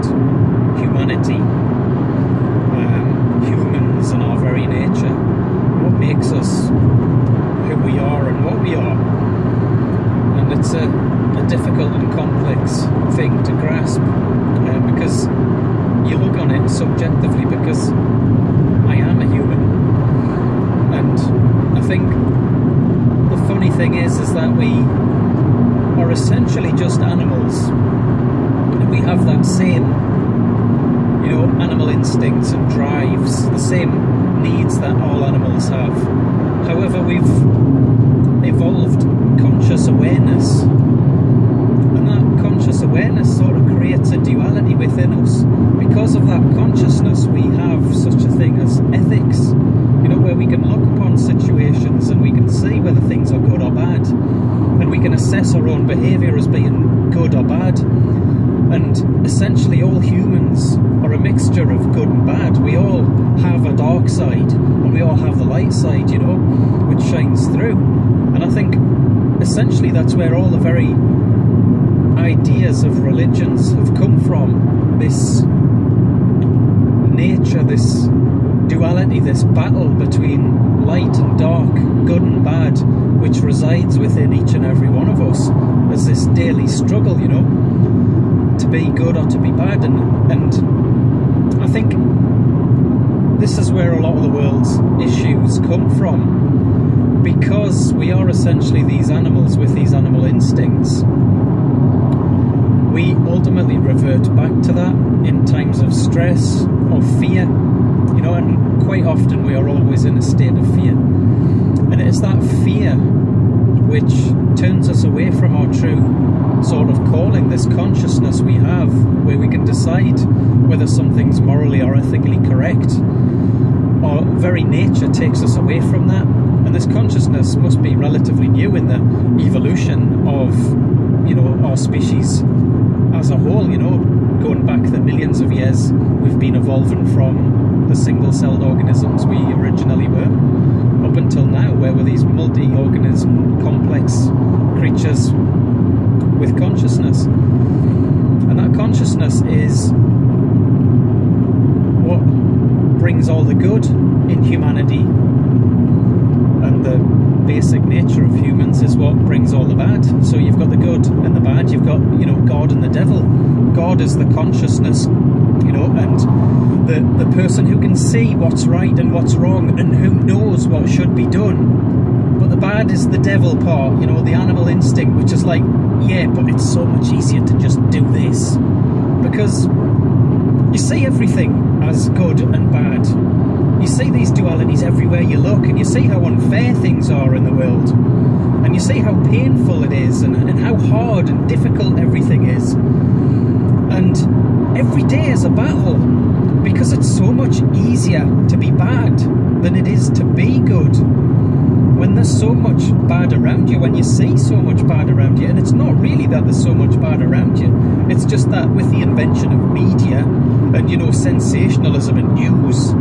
humanity, humans and our very nature, what makes us who we are and what we are. And it's a difficult and complex thing to grasp, because you look on it subjectively, because I am a human. And I think the funny thing is that we are essentially just animals. We have that same, animal instincts and drives, the same needs that all animals have. However, we've evolved conscious awareness, and that conscious awareness sort of creates a duality within us. Because of that consciousness, we have such a thing as ethics, where we can look upon situations and we can see whether things are good or bad, and we can assess our own behaviour as being good or bad. And essentially all humans are a mixture of good and bad. We all have a dark side and we all have the light side, which shines through. And I think essentially that's where all the very ideas of religions have come from. This nature, this duality, this battle between light and dark, good and bad, which resides within each and every one of us as this daily struggle, to be good or to be bad. And I think this is where a lot of the world's issues come from, because we are essentially these animals with these animal instincts. We ultimately revert back to that in times of stress or fear, and quite often we are always in a state of fear. And it's that fear which turns us away from our true sort of calling, this consciousness we have, where we can decide whether something's morally or ethically correct. Our very nature takes us away from that, and this consciousness must be relatively new in the evolution of, our species as a whole. Going back the millions of years, we've been evolving from the single-celled organisms we originally were, up until now, where we're these multi-organism, complex creatures with consciousness. And that consciousness is what brings all the good in humanity, and the basic nature of humans is what brings all the bad. So you've got the good and the bad, you've got, God and the devil. God is the consciousness, and the person who can see what's right and what's wrong and who knows what should be done. But the bad is the devil part, the animal instinct, which is like, yeah, but it's so much easier to just do this. Because you see everything as good and bad. You see these dualities everywhere you look, and you see how unfair things are in the world. And you see how painful it is, and how hard and difficult everything is. And every day is a battle, because it's so much easier to be bad than it is to be good. When there's so much bad around you, when you see so much bad around you, and it's not really that there's so much bad around you, it's just that with the invention of media and, sensationalism and news,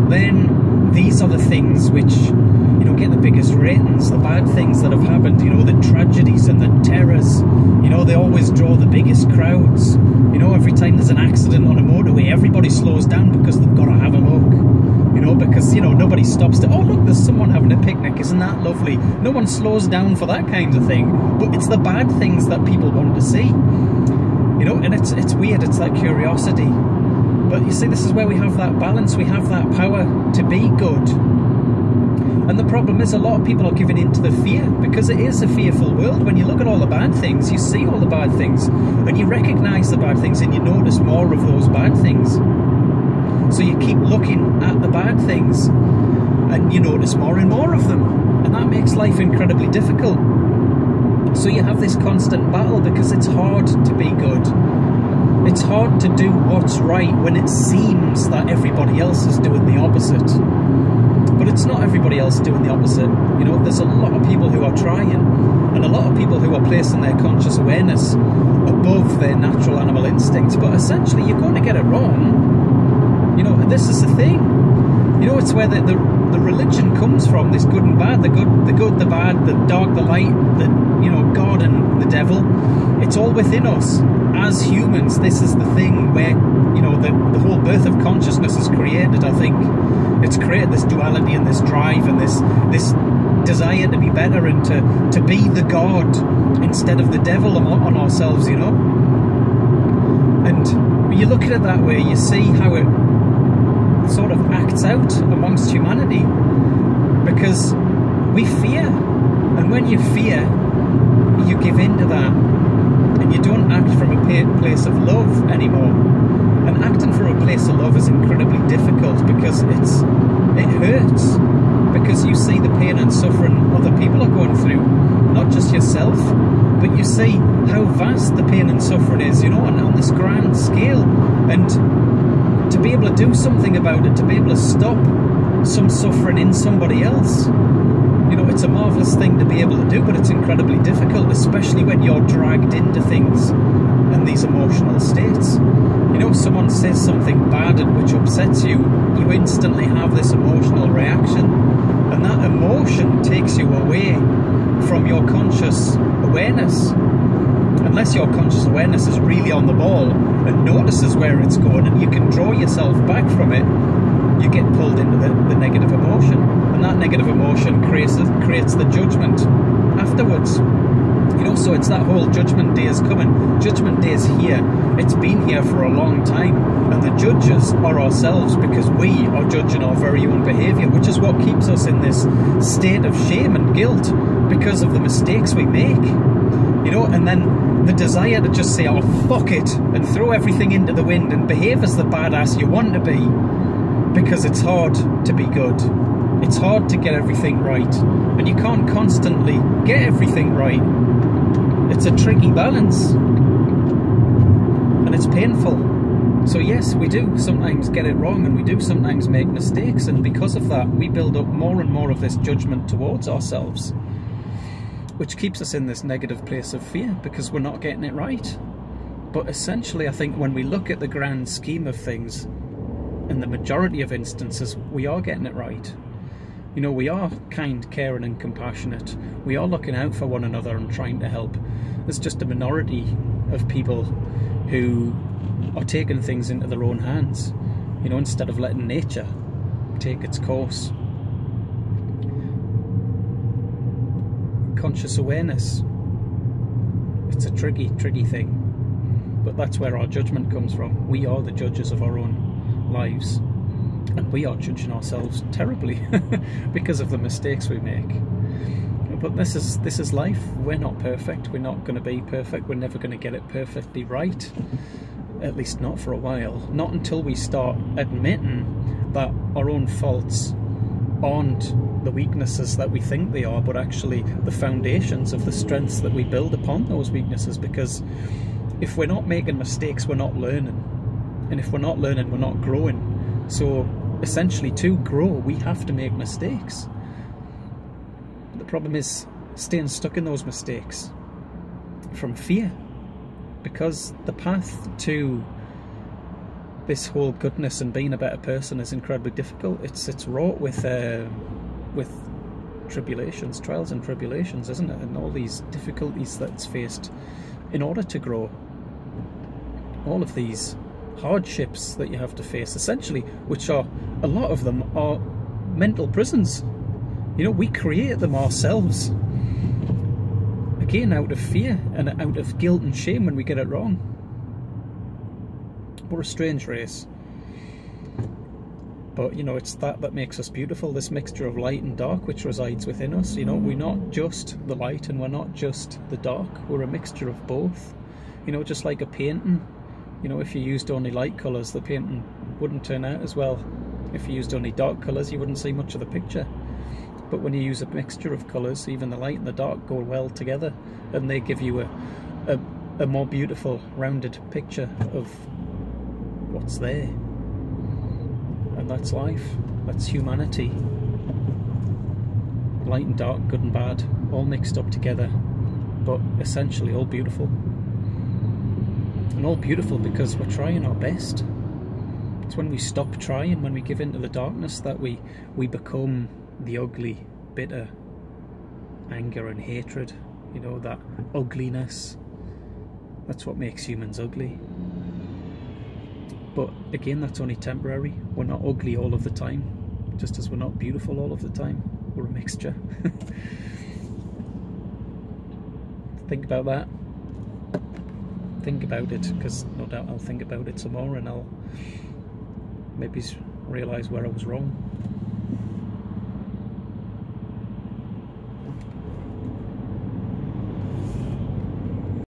then these are the things which, get the biggest ratings, the bad things that have happened, the tragedies and the terrors, they always draw the biggest crowds. Every time there's an accident on a motorway, everybody slows down because they've got to have a look. Because, nobody stops to, oh, look, there's someone having a picnic, isn't that lovely? No one slows down for that kind of thing. But it's the bad things that people want to see. And it's weird, it's like curiosity. But you see, this is where we have that balance, we have that power to be good. And the problem is a lot of people are giving in to the fear, because it is a fearful world. When you look at all the bad things, you see all the bad things, and you recognise the bad things, and you notice more of those bad things. So you keep looking at the bad things, and you notice more and more of them. And that makes life incredibly difficult. So you have this constant battle, because it's hard to be good. It's hard to do what's right when it seems that everybody else is doing the opposite. But it's not everybody else doing the opposite. There's a lot of people who are trying, and a lot of people who are placing their conscious awareness above their natural animal instincts. But essentially, you're going to get it wrong. This is the thing. It's where the religion comes from, this good and bad, the good, the bad, the dark, the light, the, God and the devil. it's all within us. As humans, this is the thing where, you know, the whole birth of consciousness is created, I think. It's created this duality and this drive and this desire to be better and to be the God instead of the devil on ourselves, you know. And when you look at it that way, you see how it sort of acts out amongst humanity, because we fear, and when you fear, you give in to that, and you don't act from a place of love anymore. And acting from a place of love is incredibly difficult, because it hurts, because you see the pain and suffering other people are going through, not just yourself, but you see how vast the pain and suffering is, you know, on this grand scale. And to be able to do something about it, to be able to stop some suffering in somebody else, you know, it's a marvellous thing to be able to do, but it's incredibly difficult, especially when you're dragged into things and these emotional states. You know, someone says something bad which upsets you, you instantly have this emotional reaction, and that emotion takes you away from your conscious awareness. Unless your conscious awareness is really on the ball and notices where it's going, and you can draw yourself back from it, you get pulled into the negative emotion, and that negative emotion creates the judgment afterwards. You know, so it's that whole judgment day is coming. Judgment day is here. It's been here for a long time, and the judges are ourselves, because we are judging our very own behaviour, which is what keeps us in this state of shame and guilt because of the mistakes we make. You know, and then the desire to just say, oh, fuck it, and throw everything into the wind and behave as the badass you want to be, because it's hard to be good. It's hard to get everything right, and you can't constantly get everything right. It's a tricky balance, and it's painful. So yes, we do sometimes get it wrong, and we do sometimes make mistakes, and because of that, we build up more and more of this judgment towards ourselves, which keeps us in this negative place of fear, because we're not getting it right. But essentially, I think when we look at the grand scheme of things, in the majority of instances, we are getting it right. You know, we are kind, caring and compassionate. We are looking out for one another and trying to help. There's just a minority of people who are taking things into their own hands, you know, instead of letting nature take its course. Conscious awareness, it's a tricky thing, but that's where our judgment comes from. We are the judges of our own lives, and we are judging ourselves terribly because of the mistakes we make. But this is life. We're not perfect. We're not going to be perfect. We're never going to get it perfectly right, at least not for a while. Not until we start admitting that our own faults aren't the weaknesses that we think they are, but actually the foundations of the strengths that we build upon those weaknesses. Because if we're not making mistakes, we're not learning, and if we're not learning, we're not growing. So essentially, to grow, we have to make mistakes. The problem is staying stuck in those mistakes from fear, because the path to this whole goodness and being a better person is incredibly difficult. It's wrought with tribulations, trials and tribulations, isn't it? And all these difficulties that's faced in order to grow. All of these hardships that you have to face, essentially, which are, a lot of them are mental prisons. You know, we create them ourselves. Again, out of fear and out of guilt and shame when we get it wrong. We're a strange race. But, you know, it's that makes us beautiful, this mixture of light and dark which resides within us. You know, we're not just the light and we're not just the dark. We're a mixture of both. You know, just like a painting. You know, if you used only light colours, the painting wouldn't turn out as well. If you used only dark colours, you wouldn't see much of the picture. But when you use a mixture of colours, even the light and the dark go well together, and they give you a more beautiful, rounded picture of what's there. And that's life. That's humanity. Light and dark, good and bad, all mixed up together, but essentially all beautiful. And all beautiful because we're trying our best. It's when we stop trying, when we give into the darkness, that we become the ugly, bitter anger and hatred. You know, that ugliness That's what makes humans ugly. But again, that's only temporary. We're not ugly all of the time, just as we're not beautiful all of the time. We're a mixture. Think about that. Think about it, because no doubt I'll think about it some more, and I'll maybe realise where I was wrong.